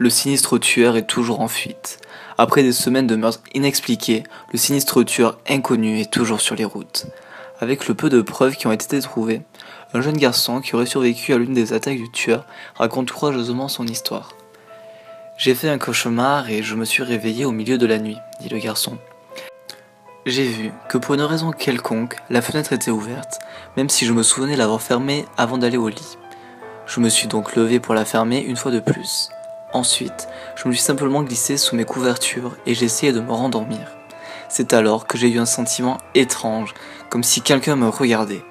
le sinistre tueur est toujours en fuite. Après des semaines de meurtres inexpliqués, le sinistre tueur inconnu est toujours sur les routes. Avec le peu de preuves qui ont été trouvées, un jeune garçon qui aurait survécu à l'une des attaques du tueur raconte courageusement son histoire. « J'ai fait un cauchemar et je me suis réveillé au milieu de la nuit, dit le garçon. J'ai vu que pour une raison quelconque, la fenêtre était ouverte, même si je me souvenais l'avoir fermée avant d'aller au lit. Je me suis donc levé pour la fermer une fois de plus. Ensuite, je me suis simplement glissé sous mes couvertures et j'ai essayé de me rendormir. C'est alors que j'ai eu un sentiment étrange, comme si quelqu'un me regardait.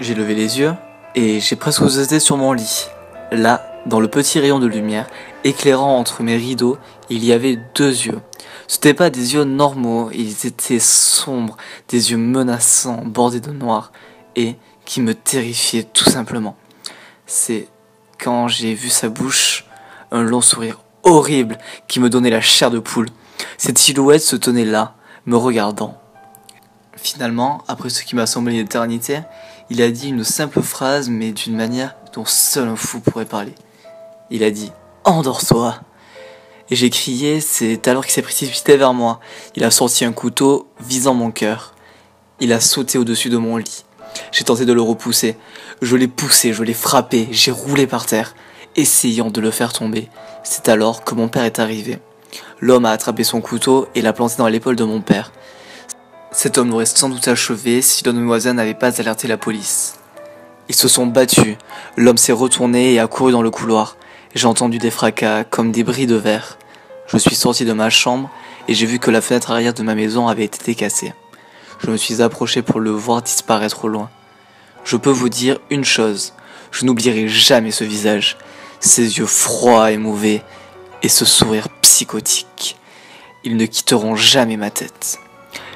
J'ai levé les yeux et j'ai presque sauté sur mon lit. Là, dans le petit rayon de lumière, éclairant entre mes rideaux, il y avait deux yeux. Ce n'étaient pas des yeux normaux, ils étaient sombres, des yeux menaçants, bordés de noir, et qui me terrifiaient tout simplement. C'est quand j'ai vu sa bouche, un long sourire horrible qui me donnait la chair de poule. Cette silhouette se tenait là, me regardant. Finalement, après ce qui m'a semblé une éternité, il a dit une simple phrase, mais d'une manière dont seul un fou pourrait parler. Il a dit « Endors-toi » Et j'ai crié, c'est alors qu'il s'est précipité vers moi. Il a sorti un couteau visant mon cœur. Il a sauté au-dessus de mon lit. J'ai tenté de le repousser. Je l'ai poussé, je l'ai frappé, j'ai roulé par terre, essayant de le faire tomber. C'est alors que mon père est arrivé. L'homme a attrapé son couteau et l'a planté dans l'épaule de mon père. Cet homme l'aurait sans doute achevé si l'un de mes voisins n'avait pas alerté la police. Ils se sont battus. L'homme s'est retourné et a couru dans le couloir. J'ai entendu des fracas comme des bris de verre. Je suis sorti de ma chambre et j'ai vu que la fenêtre arrière de ma maison avait été cassée. Je me suis approché pour le voir disparaître au loin. Je peux vous dire une chose, je n'oublierai jamais ce visage, ses yeux froids et mauvais, et ce sourire psychotique. Ils ne quitteront jamais ma tête.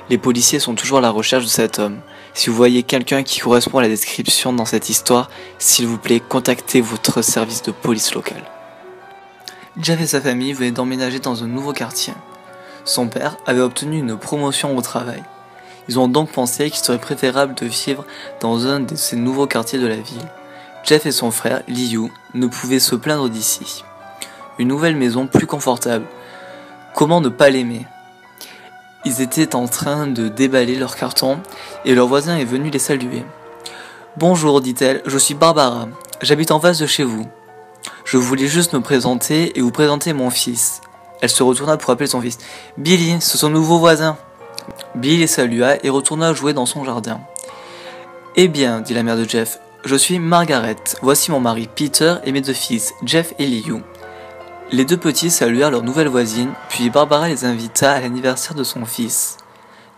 Les policiers sont toujours à la recherche de cet homme. Si vous voyez quelqu'un qui correspond à la description dans cette histoire, s'il vous plaît, contactez votre service de police local. Jeff et sa famille venaient d'emménager dans un nouveau quartier. Son père avait obtenu une promotion au travail. Ils ont donc pensé qu'il serait préférable de vivre dans un de ces nouveaux quartiers de la ville. Jeff et son frère, Liu, ne pouvaient se plaindre d'ici. Une nouvelle maison plus confortable. Comment ne pas l'aimer ? Ils étaient en train de déballer leurs cartons et leur voisin est venu les saluer. « Bonjour, dit-elle, je suis Barbara, j'habite en face de chez vous. Je voulais juste me présenter et vous présenter mon fils. » Elle se retourna pour appeler son fils. « Billy, c'est son nouveau voisin. » Billy les salua et retourna jouer dans son jardin. « Eh bien, dit la mère de Jeff, je suis Margaret, voici mon mari Peter et mes deux fils, Jeff et Liu. » Les deux petits saluèrent leur nouvelle voisine, puis Barbara les invita à l'anniversaire de son fils.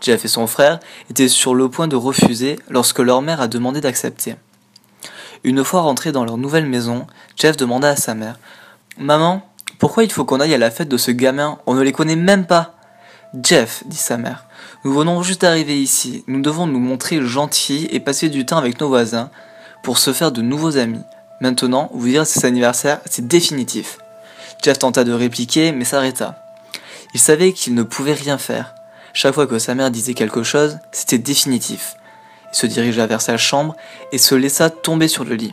Jeff et son frère étaient sur le point de refuser lorsque leur mère a demandé d'accepter. Une fois rentrés dans leur nouvelle maison, Jeff demanda à sa mère « Maman, pourquoi il faut qu'on aille à la fête de ce gamin? On ne les connaît même pas !»« Jeff, dit sa mère, nous venons juste d'arriver ici, nous devons nous montrer gentils et passer du temps avec nos voisins pour se faire de nouveaux amis. Maintenant, vous dire c'est son anniversaire, c'est définitif. » Jeff tenta de répliquer, mais s'arrêta. Il savait qu'il ne pouvait rien faire. Chaque fois que sa mère disait quelque chose, c'était définitif. Il se dirigea vers sa chambre et se laissa tomber sur le lit.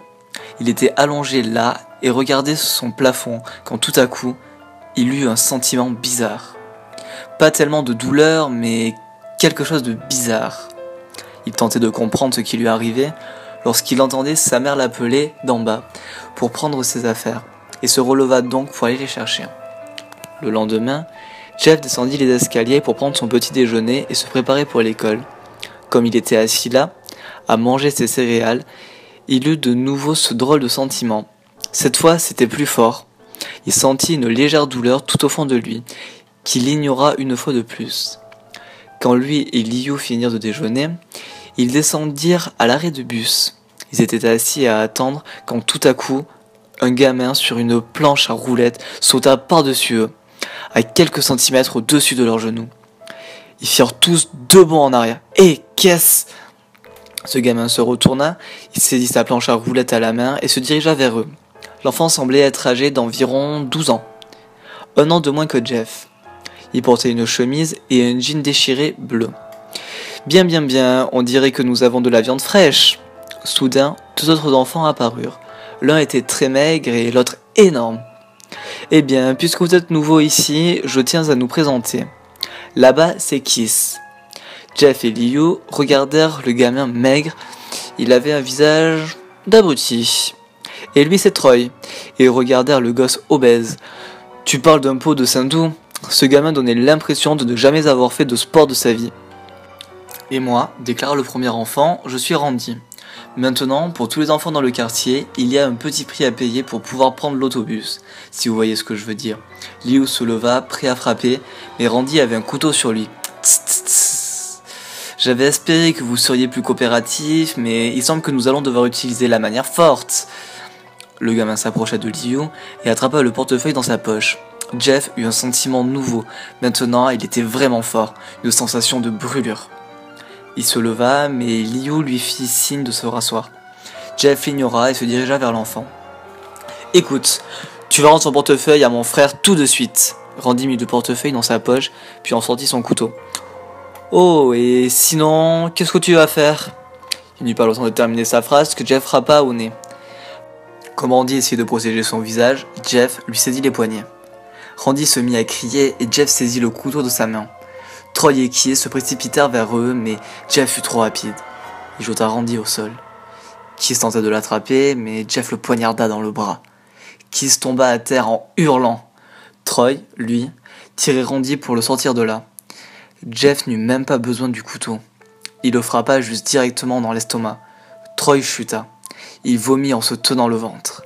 Il était allongé là et regardait son plafond quand tout à coup, il eut un sentiment bizarre. Pas tellement de douleur, mais quelque chose de bizarre. Il tentait de comprendre ce qui lui arrivait lorsqu'il entendait sa mère l'appeler d'en bas pour prendre ses affaires et se releva donc pour aller les chercher. Le lendemain, Jeff descendit les escaliers pour prendre son petit déjeuner et se préparer pour l'école. Comme il était assis là, à manger ses céréales, il eut de nouveau ce drôle de sentiment. Cette fois, c'était plus fort. Il sentit une légère douleur tout au fond de lui, qu'il ignora une fois de plus. Quand lui et Liu finirent de déjeuner, ils descendirent à l'arrêt de bus. Ils étaient assis à attendre quand tout à coup, un gamin sur une planche à roulettes sauta par-dessus eux, à quelques centimètres au-dessus de leurs genoux. Ils firent tous 2 bonds en arrière. « Eh, qu'est-ce » Ce gamin se retourna, il saisit sa planche à roulettes à la main et se dirigea vers eux. L'enfant semblait être âgé d'environ 12 ans. 1 an de moins que Jeff. Il portait une chemise et un jean déchiré bleu. « Bien, bien, bien, on dirait que nous avons de la viande fraîche. » Soudain, 2 autres enfants apparurent. L'un était très maigre et l'autre énorme. « Eh bien, puisque vous êtes nouveau ici, je tiens à nous présenter. Là-bas, c'est Kiss. Jeff et Liu regardèrent le gamin maigre. Il avait un visage d'abruti. Et lui, c'est Troy. Et ils regardèrent le gosse obèse. Tu parles d'un pot de Saint-Doux? Ce gamin donnait l'impression de ne jamais avoir fait de sport de sa vie. Et moi, déclara le premier enfant, je suis Randy. Maintenant, pour tous les enfants dans le quartier, il y a un petit prix à payer pour pouvoir prendre l'autobus, si vous voyez ce que je veux dire. Liu se leva, prêt à frapper, mais Randy avait un couteau sur lui. Tss, tss, tss. J'avais espéré que vous seriez plus coopératif, mais il semble que nous allons devoir utiliser la manière forte. Le gamin s'approcha de Liu et attrapa le portefeuille dans sa poche. Jeff eut un sentiment nouveau. Maintenant, il était vraiment fort, une sensation de brûlure. Il se leva, mais Liu lui fit signe de se rasseoir. Jeff l'ignora et se dirigea vers l'enfant. « Écoute, tu vas rendre ton portefeuille à mon frère tout de suite. » Randy mit le portefeuille dans sa poche, puis en sortit son couteau. « Oh, et sinon, qu'est-ce que tu vas faire ?» Il n'eut pas le temps de terminer sa phrase que Jeff frappa au nez. Comme Randy essayait de protéger son visage, Jeff lui saisit les poignets. Randy se mit à crier et Jeff saisit le couteau de sa main. Troy et Kiss se précipitèrent vers eux, mais Jeff fut trop rapide. Il jeta Randy au sol. Kiss tenta de l'attraper, mais Jeff le poignarda dans le bras. Kiss tomba à terre en hurlant. Troy, lui, tirait Randy pour le sortir de là. Jeff n'eut même pas besoin du couteau. Il le frappa juste directement dans l'estomac. Troy chuta. Il vomit en se tenant le ventre.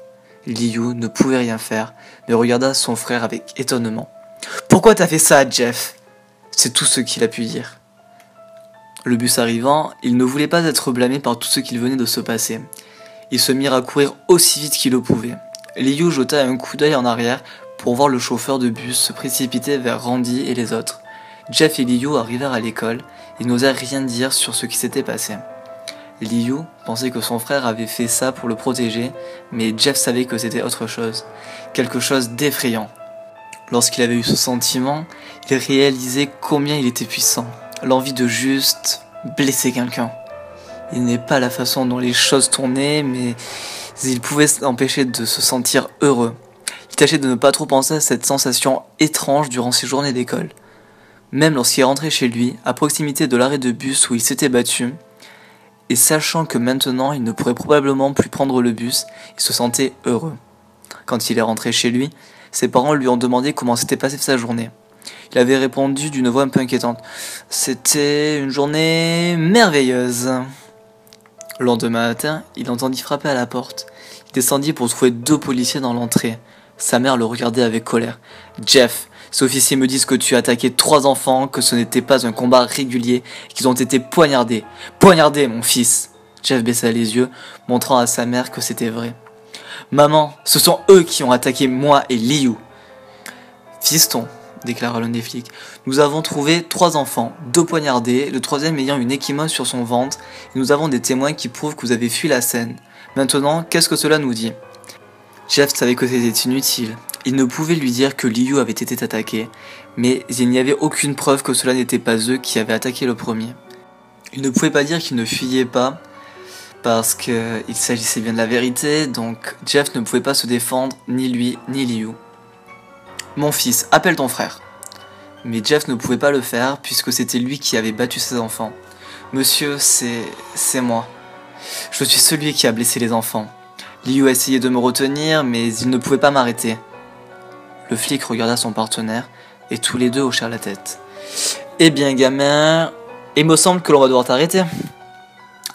Liu ne pouvait rien faire, mais regarda son frère avec étonnement. « Pourquoi t'as fait ça, Jeff ?» C'est tout ce qu'il a pu dire. Le bus arrivant, il ne voulait pas être blâmé par tout ce qu'il venait de se passer. Ils se mirent à courir aussi vite qu'ils le pouvaient. Liu jeta un coup d'œil en arrière pour voir le chauffeur de bus se précipiter vers Randy et les autres. Jeff et Liu arrivèrent à l'école et n'osèrent rien dire sur ce qui s'était passé. Liu pensait que son frère avait fait ça pour le protéger, mais Jeff savait que c'était autre chose, quelque chose d'effrayant. Lorsqu'il avait eu ce sentiment, il réalisait combien il était puissant, l'envie de juste blesser quelqu'un. Il n'est pas la façon dont les choses tournaient, mais il pouvait s'empêcher de se sentir heureux. Il tâchait de ne pas trop penser à cette sensation étrange durant ses journées d'école. Même lorsqu'il rentrait chez lui, à proximité de l'arrêt de bus où il s'était battu, et sachant que maintenant il ne pourrait probablement plus prendre le bus, il se sentait heureux. Quand il est rentré chez lui, ses parents lui ont demandé comment s'était passée sa journée. Il avait répondu d'une voix un peu inquiétante. « C'était une journée merveilleuse. » Le lendemain matin, il entendit frapper à la porte. Il descendit pour trouver 2 policiers dans l'entrée. Sa mère le regardait avec colère. « Jeff, ces officiers me disent que tu as attaqué 3 enfants, que ce n'était pas un combat régulier, qu'ils ont été poignardés. Poignardés, mon fils !» Jeff baissa les yeux, montrant à sa mère que c'était vrai. « Maman, ce sont eux qui ont attaqué moi et Liu. »« Fiston, » déclara l'un des flics, « nous avons trouvé 3 enfants, 2 poignardés, le 3e ayant une échymose sur son ventre, et nous avons des témoins qui prouvent que vous avez fui la scène. Maintenant, qu'est-ce que cela nous dit ?» Jeff savait que c'était inutile. Il ne pouvait lui dire que Liu avait été attaqué, mais il n'y avait aucune preuve que cela n'était pas eux qui avaient attaqué le premier. Il ne pouvait pas dire qu'il ne fuyait pas, parce qu'il s'agissait bien de la vérité, donc Jeff ne pouvait pas se défendre, ni lui, ni Liu. « Mon fils, appelle ton frère. » Mais Jeff ne pouvait pas le faire, puisque c'était lui qui avait battu ses enfants. « Monsieur, c'est moi. Je suis celui qui a blessé les enfants. Liu a essayé de me retenir, mais il ne pouvait pas m'arrêter. » Le flic regarda son partenaire, et tous les deux hochèrent la tête. « Eh bien, gamin, il me semble que l'on va devoir t'arrêter. »«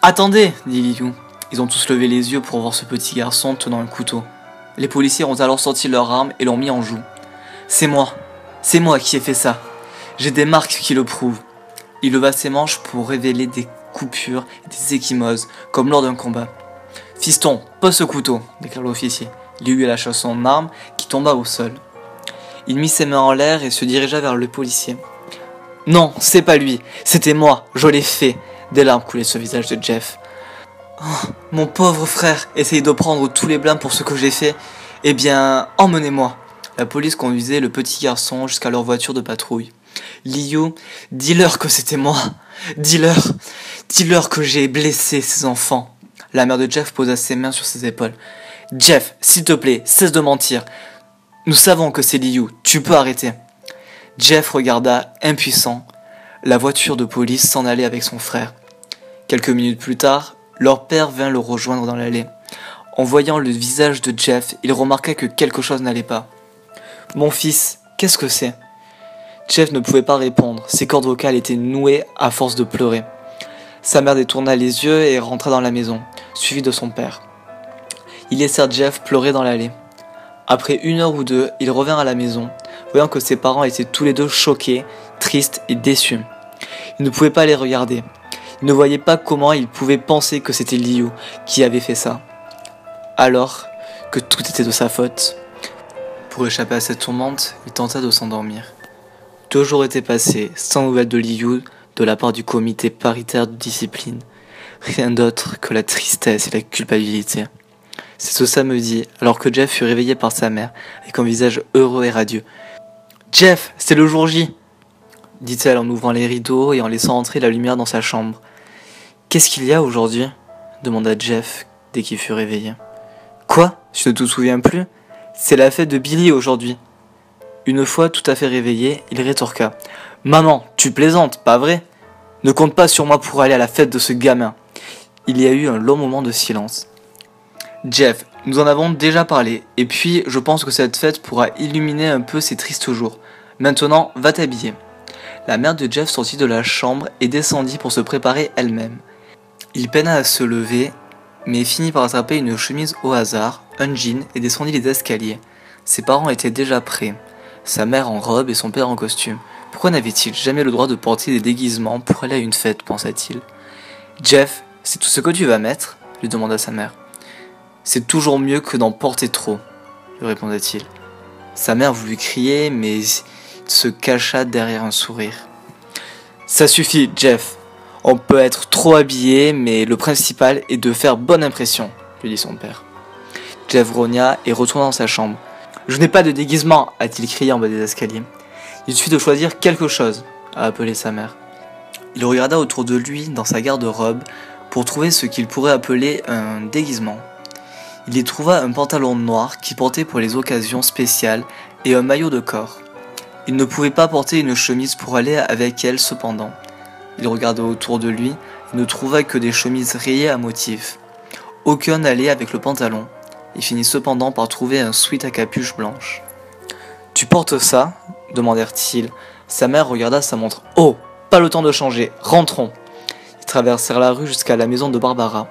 Attendez !» dit Liu. Ils ont tous levé les yeux pour voir ce petit garçon tenant un couteau. Les policiers ont alors sorti leurs armes et l'ont mis en joue. « C'est moi qui ai fait ça. J'ai des marques qui le prouvent. » Il leva ses manches pour révéler des coupures et des ecchymoses, comme lors d'un combat. « Fiston, pose ce couteau !» déclara l'officier. Liu lâcha son arme qui tomba au sol. Il mit ses mains en l'air et se dirigea vers le policier. « Non, c'est pas lui, c'était moi, je l'ai fait !» Des larmes coulaient sur le visage de Jeff. « Oh, mon pauvre frère, essayez de prendre tous les blâmes pour ce que j'ai fait. Eh bien, emmenez-moi !» La police conduisait le petit garçon jusqu'à leur voiture de patrouille. « Liu, dis-leur que c'était moi. Dis-leur que j'ai blessé ces enfants. » La mère de Jeff posa ses mains sur ses épaules. « Jeff, s'il te plaît, cesse de mentir. Nous savons que c'est Liu, tu peux arrêter. Jeff regarda, impuissant, la voiture de police s'en aller avec son frère. Quelques minutes plus tard, leur père vint le rejoindre dans l'allée. En voyant le visage de Jeff, il remarqua que quelque chose n'allait pas. « Mon fils, qu'est-ce que c'est ?» Jeff ne pouvait pas répondre, ses cordes vocales étaient nouées à force de pleurer. Sa mère détourna les yeux et rentra dans la maison, suivie de son père. Ils laissèrent Jeff pleurer dans l'allée. Après 1 heure ou 2, il revint à la maison, voyant que ses parents étaient tous les deux choqués, tristes et déçus. Il ne pouvait pas les regarder. Il ne voyait pas comment il pouvait penser que c'était Liu qui avait fait ça. Alors que tout était de sa faute. Pour échapper à cette tourmente, il tenta de s'endormir. 2 jours étaient passés, sans nouvelles de Liu de la part du comité paritaire de discipline. Rien d'autre que la tristesse et la culpabilité. C'est ce samedi, alors que Jeff fut réveillé par sa mère, avec un visage heureux et radieux. « Jeff, c'est le jour J !» dit-elle en ouvrant les rideaux et en laissant entrer la lumière dans sa chambre. « Qu'est-ce qu'il y a aujourd'hui ?» demanda Jeff dès qu'il fut réveillé. « Quoi ? Tu ne te souviens plus ? C'est la fête de Billy aujourd'hui. » Une fois tout à fait réveillé, il rétorqua. « Maman, tu plaisantes, pas vrai ? Ne compte pas sur moi pour aller à la fête de ce gamin. » Il y a eu un long moment de silence. « Jeff, nous en avons déjà parlé, et puis je pense que cette fête pourra illuminer un peu ces tristes jours. Maintenant, va t'habiller. » La mère de Jeff sortit de la chambre et descendit pour se préparer elle-même. Il peina à se lever, mais finit par attraper une chemise au hasard, un jean et descendit les escaliers. Ses parents étaient déjà prêts, sa mère en robe et son père en costume. Pourquoi n'avait-il jamais le droit de porter des déguisements pour aller à une fête, pensa-t-il. « Jeff, c'est tout ce que tu vas mettre ?» lui demanda sa mère. « C'est toujours mieux que d'en porter trop, » lui répondait-il. Sa mère voulut crier, mais il se cacha derrière un sourire. « Ça suffit, Jeff. On peut être trop habillé, mais le principal est de faire bonne impression, » lui dit son père. Jeff grogna et retourna dans sa chambre. « Je n'ai pas de déguisement, a-t-il crié en bas des escaliers. Il suffit de choisir quelque chose, a appelé sa mère. Il regarda autour de lui dans sa garde-robe pour trouver ce qu'il pourrait appeler un déguisement. Il y trouva un pantalon noir qu'il portait pour les occasions spéciales et un maillot de corps. Il ne pouvait pas porter une chemise pour aller avec elle cependant. Il regarda autour de lui et ne trouva que des chemises rayées à motifs. Aucun n'allait avec le pantalon. Il finit cependant par trouver un sweat à capuche blanche. « Tu portes ça ?» demandèrent-ils. Sa mère regarda sa montre. « Oh, pas le temps de changer, rentrons !» Ils traversèrent la rue jusqu'à la maison de Barbara.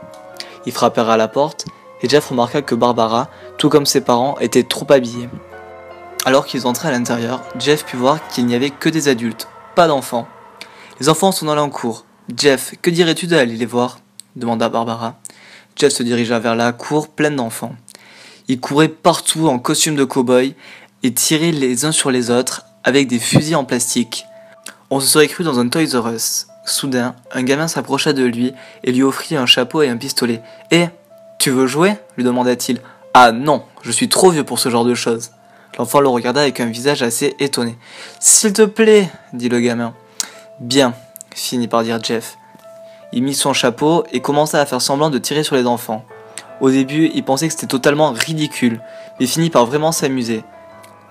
Ils frappèrent à la porte et Jeff remarqua que Barbara, tout comme ses parents, était trop habillée. Alors qu'ils entraient à l'intérieur, Jeff put voir qu'il n'y avait que des adultes, pas d'enfants. Les enfants sont dans la cour. « Jeff, que dirais-tu d'aller les voir ?» demanda Barbara. Jeff se dirigea vers la cour pleine d'enfants. Ils couraient partout en costume de cow-boy et tiraient les uns sur les autres avec des fusils en plastique. On se serait cru dans un Toys R Us. Soudain, un gamin s'approcha de lui et lui offrit un chapeau et un pistolet. « Eh, tu veux jouer ?» lui demanda-t-il. « Ah non, je suis trop vieux pour ce genre de choses. » L'enfant le regarda avec un visage assez étonné. « S'il te plaît, » dit le gamin. « Bien, » finit par dire Jeff. Il mit son chapeau et commença à faire semblant de tirer sur les enfants. Au début, il pensait que c'était totalement ridicule, mais finit par vraiment s'amuser.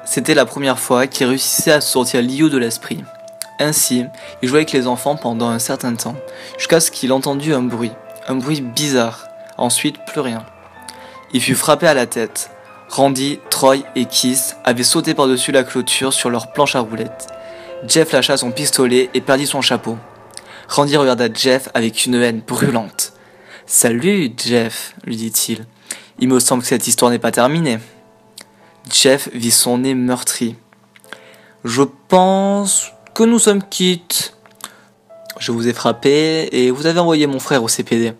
C'était la première fois qu'il réussissait à sortir Liu de l'esprit. Ainsi, il jouait avec les enfants pendant un certain temps, jusqu'à ce qu'il entendit un bruit bizarre. Ensuite, plus rien. Il fut frappé à la tête. Randy, Troy et Keith avaient sauté par-dessus la clôture sur leur planche à roulettes. Jeff lâcha son pistolet et perdit son chapeau. Randy regarda Jeff avec une haine brûlante. « Salut, Jeff, » lui dit-il. « Il me semble que cette histoire n'est pas terminée. » Jeff vit son nez meurtri. « Je pense que nous sommes quittes. Je vous ai frappé et vous avez envoyé mon frère au CPD. »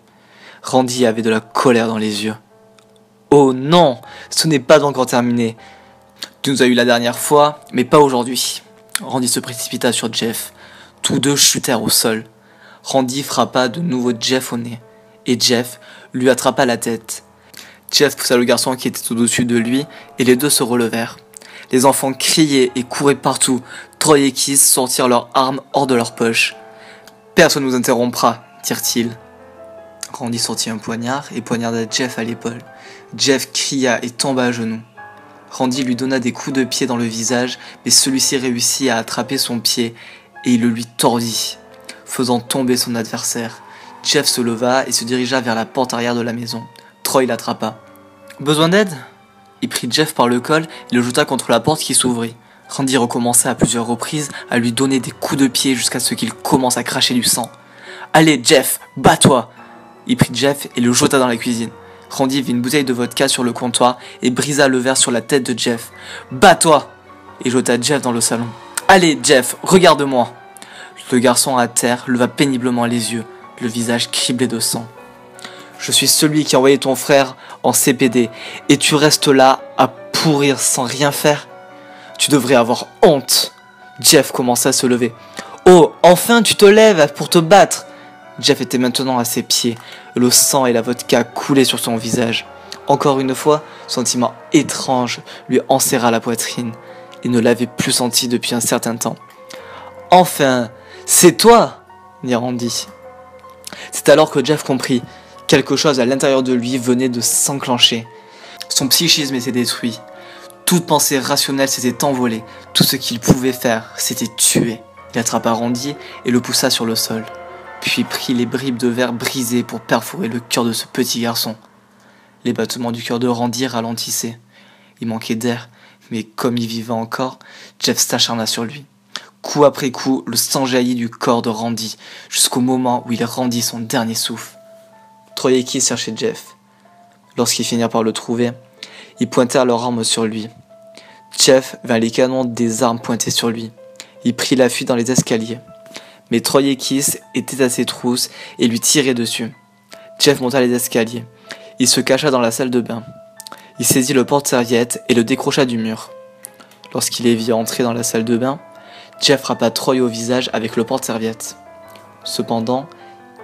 Randy avait de la colère dans les yeux. « Oh non, ce n'est pas encore terminé. Tu nous as eu la dernière fois, mais pas aujourd'hui. » Randy se précipita sur Jeff. Tous deux chutèrent au sol. Randy frappa de nouveau Jeff au nez, et Jeff lui attrapa la tête. Jeff poussa le garçon qui était au-dessus de lui, et les deux se relevèrent. Les enfants criaient et couraient partout. Troy et Keith sortirent leurs armes hors de leur poche. « Personne ne nous interrompra, » dirent-ils. Randy sortit un poignard et poignarda Jeff à l'épaule. Jeff cria et tomba à genoux. Randy lui donna des coups de pied dans le visage, mais celui-ci réussit à attraper son pied et il le lui tordit, faisant tomber son adversaire. Jeff se leva et se dirigea vers la porte arrière de la maison. Troy l'attrapa. « Besoin d'aide ?» Il prit Jeff par le col et le jeta contre la porte qui s'ouvrit. Randy recommença à plusieurs reprises à lui donner des coups de pied jusqu'à ce qu'il commence à cracher du sang. « Allez Jeff, bats-toi !» Il prit Jeff et le jeta dans la cuisine. Randy vit une bouteille de vodka sur le comptoir et brisa le verre sur la tête de Jeff. « Bats-toi !» Et jeta Jeff dans le salon. « Allez Jeff, regarde-moi !» Le garçon à terre leva péniblement les yeux, le visage criblé de sang. « Je suis celui qui a envoyé ton frère en CPD et tu restes là à pourrir sans rien faire ? Tu devrais avoir honte !» Jeff commença à se lever. « Oh, enfin tu te lèves pour te battre !» Jeff était maintenant à ses pieds, le sang et la vodka coulaient sur son visage. Encore une fois, sentiment étrange lui enserra la poitrine. Il ne l'avait plus senti depuis un certain temps. « Enfin, c'est toi !» dit Randy. C'est alors que Jeff comprit. Quelque chose à l'intérieur de lui venait de s'enclencher. Son psychisme était détruit. Toute pensée rationnelle s'était envolée. Tout ce qu'il pouvait faire, c'était tuer. Il attrapa Randy et le poussa sur le sol. Puis prit les bribes de verre brisées pour perforer le cœur de ce petit garçon. Les battements du cœur de Randy ralentissaient. Il manquait d'air, mais comme il vivait encore, Jeff s'acharna sur lui. Coup après coup, le sang jaillit du corps de Randy, jusqu'au moment où il rendit son dernier souffle. Troy et Keith cherchaient Jeff. Lorsqu'ils finirent par le trouver, ils pointèrent leurs armes sur lui. Jeff vint les canons des armes pointées sur lui. Il prit la fuite dans les escaliers. Mais Troy et Keith étaient à ses trousses et lui tiraient dessus. Jeff monta les escaliers. Il se cacha dans la salle de bain. Il saisit le porte-serviette et le décrocha du mur. Lorsqu'il les vit entrer dans la salle de bain, Jeff frappa Troy au visage avec le porte-serviette. Cependant,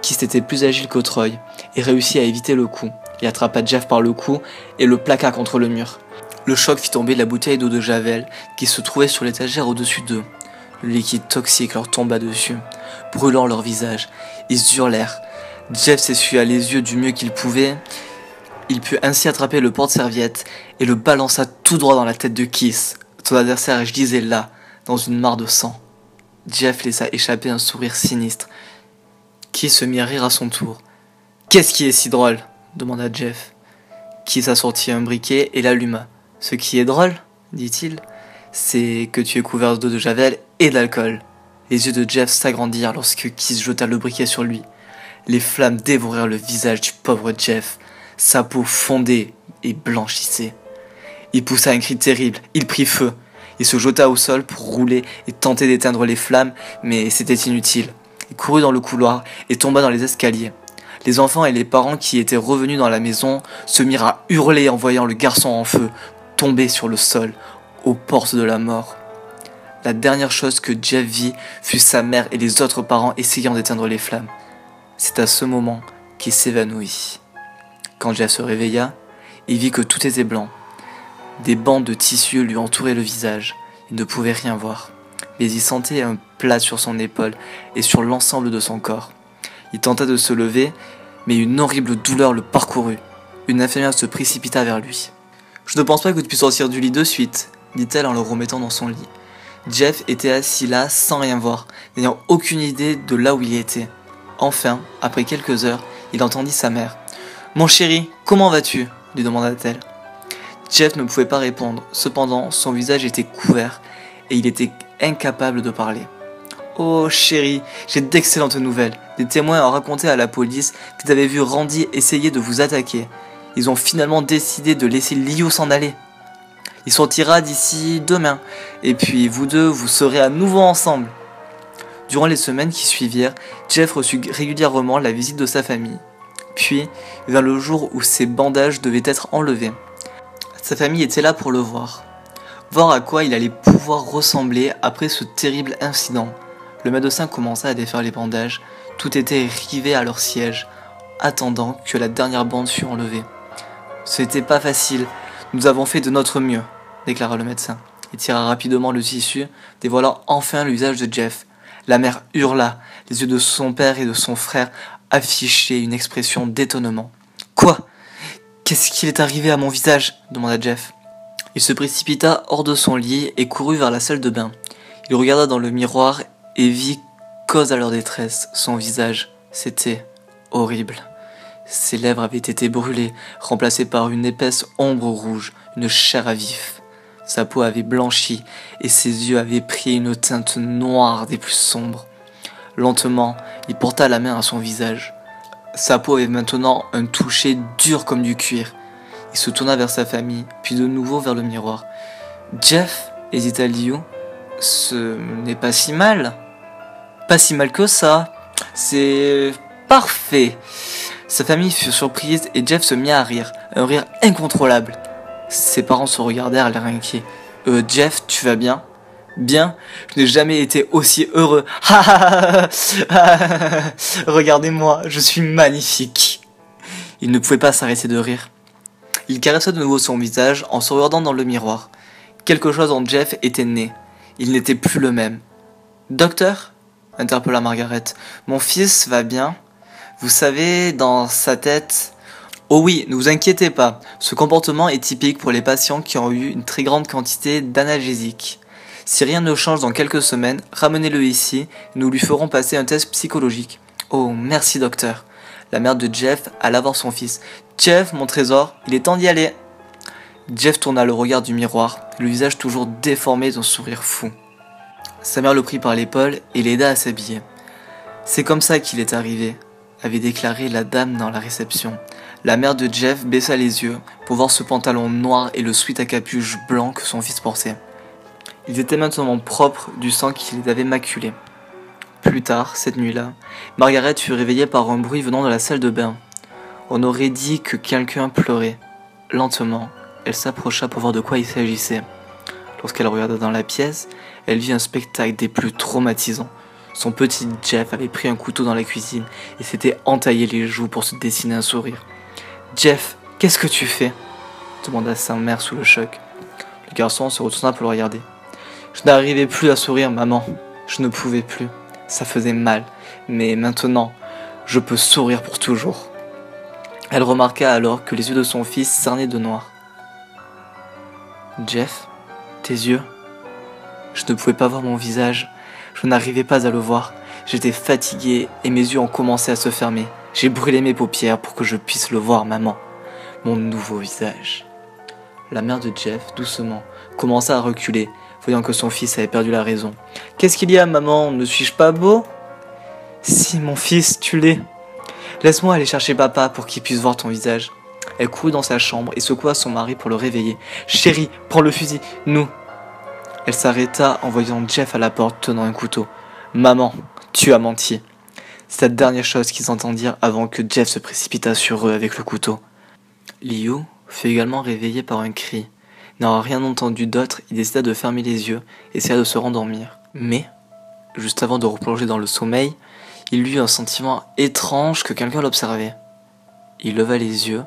Keith était plus agile que Troy et réussit à éviter le coup. Il attrapa Jeff par le cou et le plaqua contre le mur. Le choc fit tomber la bouteille d'eau de Javel qui se trouvait sur l'étagère au-dessus d'eux. Le liquide toxique leur tomba dessus, brûlant leur visage. Ils hurlèrent. Jeff s'essuya les yeux du mieux qu'il pouvait. Il put ainsi attraper le porte-serviette et le balança tout droit dans la tête de Keith. Son adversaire gisait là, dans une mare de sang. Jeff laissa échapper un sourire sinistre. Keith se mit à rire à son tour. « Qu'est-ce qui est si drôle ?» demanda Jeff. Keith assortit un briquet et l'alluma. « Ce qui est drôle, dit-il, c'est que tu es couvert d'eau de Javel et d'alcool. » Les yeux de Jeff s'agrandirent lorsque Keith jeta le briquet sur lui. Les flammes dévorèrent le visage du pauvre Jeff. Sa peau fondait et blanchissait. Il poussa un cri terrible, il prit feu. Il se jeta au sol pour rouler et tenter d'éteindre les flammes, mais c'était inutile. Il courut dans le couloir et tomba dans les escaliers. Les enfants et les parents qui étaient revenus dans la maison se mirent à hurler en voyant le garçon en feu tomber sur le sol, aux portes de la mort. La dernière chose que Jeff vit fut sa mère et les autres parents essayant d'éteindre les flammes. C'est à ce moment qu'il s'évanouit. Quand Jeff se réveilla, il vit que tout était blanc. Des bandes de tissu lui entouraient le visage. Il ne pouvait rien voir, mais il sentait un plat sur son épaule et sur l'ensemble de son corps. Il tenta de se lever, mais une horrible douleur le parcourut. Une infirmière se précipita vers lui. « Je ne pense pas que tu puisses sortir du lit de suite, » dit-elle en le remettant dans son lit. Jeff était assis là sans rien voir, n'ayant aucune idée de là où il était. Enfin, après quelques heures, il entendit sa mère. « Mon chéri, comment vas-tu ?» lui demanda-t-elle. Jeff ne pouvait pas répondre, cependant son visage était couvert et il était incapable de parler. « Oh chéri, j'ai d'excellentes nouvelles. Des témoins ont raconté à la police qu'ils avaient vu Randy essayer de vous attaquer. Ils ont finalement décidé de laisser Liu s'en aller. Il sortira d'ici demain, et puis vous deux, vous serez à nouveau ensemble. » Durant les semaines qui suivirent, Jeff reçut régulièrement la visite de sa famille. Puis, vers le jour où ses bandages devaient être enlevés. Sa famille était là pour le voir. Voir à quoi il allait pouvoir ressembler après ce terrible incident. Le médecin commença à défaire les bandages, tout était rivé à leur siège, attendant que la dernière bande fût enlevée. « Ce n'était pas facile, nous avons fait de notre mieux, » déclara le médecin. Il tira rapidement le tissu, dévoilant enfin le visage de Jeff. La mère hurla, les yeux de son père et de son frère affichaient une expression d'étonnement. « Quoi ? Qu'est-ce qu'il est arrivé à mon visage ?» demanda Jeff. Il se précipita hors de son lit et courut vers la salle de bain. Il regarda dans le miroir et vit, cause à leur détresse, son visage. C'était horrible. Ses lèvres avaient été brûlées, remplacées par une épaisse ombre rouge, une chair à vif. Sa peau avait blanchi et ses yeux avaient pris une teinte noire des plus sombres. Lentement, il porta la main à son visage. Sa peau avait maintenant un toucher dur comme du cuir. Il se tourna vers sa famille, puis de nouveau vers le miroir. « Jeff » hésita Liu. « Ce n'est pas si mal. Pas si mal que ça. C'est parfait. » Sa famille fut surprise et Jeff se mit à rire, un rire incontrôlable. Ses parents se regardèrent l'air inquiets. « Jeff, tu vas bien ?»« Bien, je n'ai jamais été aussi heureux. Regardez-moi, je suis magnifique. » Il ne pouvait pas s'arrêter de rire. Il caressa de nouveau son visage en se regardant dans le miroir. Quelque chose en Jeff était né. Il n'était plus le même. « Docteur ?» interpella Margaret. « Mon fils va bien. Vous savez, dans sa tête... » « Oh oui, ne vous inquiétez pas. Ce comportement est typique pour les patients qui ont eu une très grande quantité d'analgésiques. Si rien ne change dans quelques semaines, ramenez-le ici et nous lui ferons passer un test psychologique. »« Oh, merci docteur. » La mère de Jeff alla voir son fils. « Jeff, mon trésor, il est temps d'y aller. » Jeff tourna le regard du miroir, le visage toujours déformé d'un sourire fou. Sa mère le prit par l'épaule et l'aida à s'habiller. « C'est comme ça qu'il est arrivé, » avait déclaré la dame dans la réception. La mère de Jeff baissa les yeux pour voir ce pantalon noir et le sweat à capuche blanc que son fils portait. Ils étaient maintenant propres du sang qui les avait maculés. Plus tard, cette nuit-là, Margaret fut réveillée par un bruit venant de la salle de bain. On aurait dit que quelqu'un pleurait. Lentement, elle s'approcha pour voir de quoi il s'agissait. Lorsqu'elle regarda dans la pièce, elle vit un spectacle des plus traumatisants. Son petit Jeff avait pris un couteau dans la cuisine et s'était entaillé les joues pour se dessiner un sourire. « Jeff, qu'est-ce que tu fais ?» demanda sa mère sous le choc. Le garçon se retourna pour le regarder. « Je n'arrivais plus à sourire, maman. Je ne pouvais plus. Ça faisait mal. Mais maintenant, je peux sourire pour toujours. » Elle remarqua alors que les yeux de son fils cernaient de noir. « Jeff, tes yeux ?» Je ne pouvais pas voir mon visage. Je n'arrivais pas à le voir. J'étais fatigué et mes yeux ont commencé à se fermer. J'ai brûlé mes paupières pour que je puisse le voir, maman. Mon nouveau visage. La mère de Jeff, doucement, commença à reculer, voyant que son fils avait perdu la raison. « Qu'est-ce qu'il y a, maman? Ne suis-je pas beau ?»« Si, mon fils, tu l'es. Laisse-moi aller chercher papa pour qu'il puisse voir ton visage. » Elle courut dans sa chambre et secoua son mari pour le réveiller. « Chérie, prends le fusil, nous !» Elle s'arrêta en voyant Jeff à la porte tenant un couteau. « Maman, tu as menti. » C'est la dernière chose qu'ils entendirent avant que Jeff se précipitât sur eux avec le couteau. Liu fut également réveillé par un cri. N'ayant rien entendu d'autre, il décida de fermer les yeux et essaya de se rendormir. Mais, juste avant de replonger dans le sommeil, il eut un sentiment étrange que quelqu'un l'observait. Il leva les yeux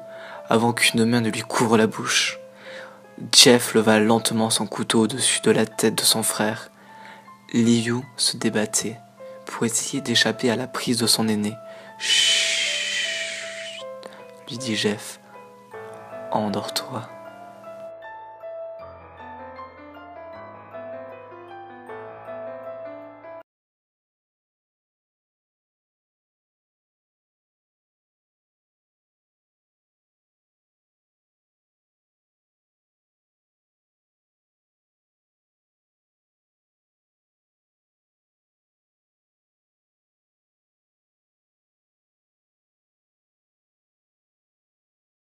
avant qu'une main ne lui couvre la bouche. Jeff leva lentement son couteau au-dessus de la tête de son frère. Liu se débattait pour essayer d'échapper à la prise de son aîné. « Chut !» lui dit Jeff. « Endors-toi. »